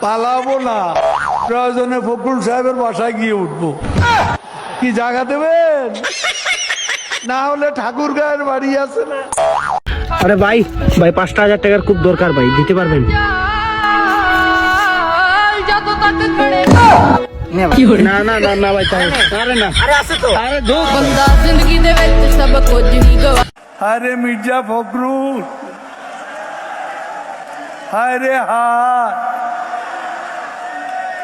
পালাবো না, প্রয়োজনে ফখরুল সাহেবের বাসায় গিয়ে উঠবো। কি জায়গা দেবেন? না হলে ঠাকুর গায়ের বাড়ি আছে না। আরে ভাই ভাই 5,000 টাকার খুব দরকার ভাই, দিতে পারবেন? না না না না ভাই, তাই আরে না, আরে আছে তো, আরে দো बंदा जिंदगी दे विच सब कुछ ही गवा। আরে মির্জা ফখরুল, হায় রে হায়,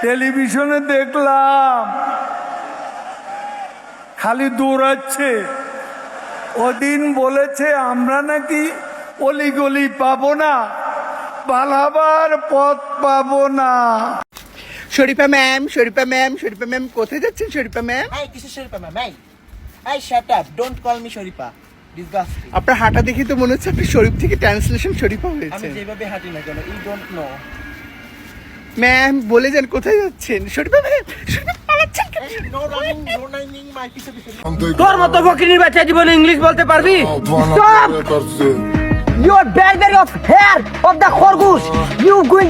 টেলিভিশনে দেখলাম খালি দৌড়াচ্ছে। ওদিন বলেছে আমরা নাকি অলিগলি পাবো না, পালাবার পথ পাবো না। Sharifa ma'am, Sharifa ma'am, Sharifa ma'am কোথায় যাচ্ছেন শরীফা ম্যাম? এই কিছু শরীফা ম্যাম, এই shut up, don't call me Sharifa, disgusting. আপনার হাঁটা দেখে তো মনে হচ্ছে আপনি শরীফ থেকে ট্রান্সলেশন শরীফা আমি হয়েছে। যেভাবে হাঁটি না কেন, ইউ ডোন্ট নো। ম্যাম বলে যান কোথায় যাচ্ছেন শরীফা ম্যাম, শরীফা পালাচ্ছেন কেন? নো রানিং মাই পিছে পিছে। তোর মতো ফকিনীর বাচ্চা জীবনে ইংলিশ বলতে পারবি? Your berry of hair of the খরগোশ. You going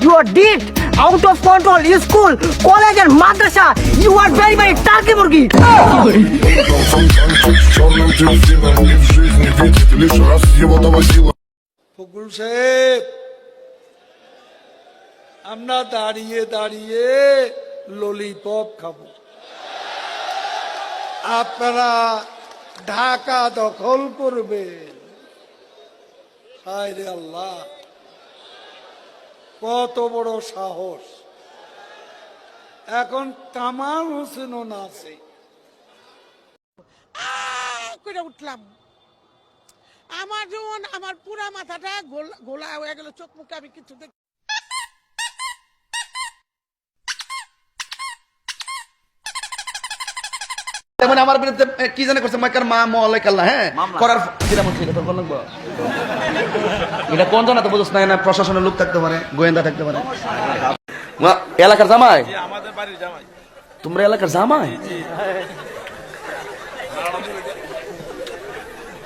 your deed out of control. School, college and madrasa. You are very turkey মুরগি. ফখরুল সাহেব, আমরা দাঁড়িয়ে দাঁড়িয়ে ললিপপ খাবো, আপনারা ঢাকা দখল করবেন। হায় রে আল্লাহ, কত বড় সাহস! এখন কামাল হোসেনও না আছে। করে উঠলাম, আমার যখন আমার পুরা মাথাটা গোলা হয়ে গেল, চোখ মুখে আমি কিছু দেখ। মানে আমার বিরুদ্ধে কি জানে করছে, মাইকার মা মহলে কাল্লা, হ্যাঁ করার কিরামত ছিল তোর কোন লাগবে। এটা কোন জানা তো বুঝছ না, প্রশাসনের লোক থাকতে পারে, গোয়েন্দা থাকতে পারে। এলাকার জামাই, আমাদের বাড়ির জামাই। তোমরা এলাকার জামাই?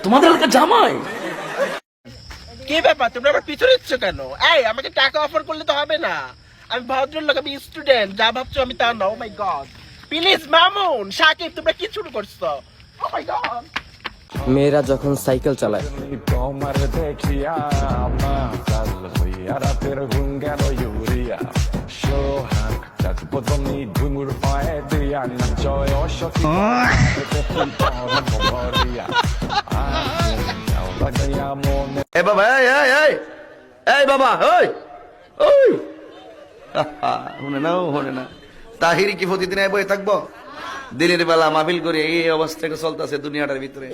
তোমাদের এলাকার জামাই? কি ব্যাপার, তোমরা আমার পিছনে দিচ্ছ কেন? এই আমাকে টাকা অফার করলে তো হবে না, আমি ভদ্রলোক, আমি স্টুডেন্ট, যা ভাবছো আমি তা না। ও মাই গড, প্লিজ মামুন, সাকিব, তোমরা কি শুরু করছো? ও মাই গড। মেয়েরা যখন সাইকেল চালায় এ বাবা, এই বাবা, ওই ওই হনে না তাহিরি কি প্রতিদিন বই থাকবো? দিনের বেলা মাহফিল করে এই অবস্থা চলতেছে দুনিয়াটার ভিতরে।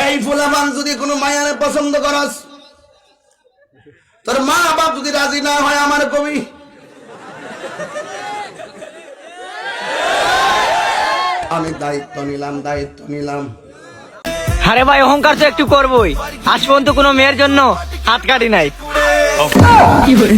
এই ফুলাবান যদি কোনো মায়ারে পছন্দ করস, তোর মা বাপ যদি রাজি না হয়, আমার কবি আমি দায়িত্ব নিলাম। আরে ভাই অহংকার তো একটু করবোই, আজ পর্যন্ত কোনো মেয়ের জন্য হাত কাটি নাই। কি বলে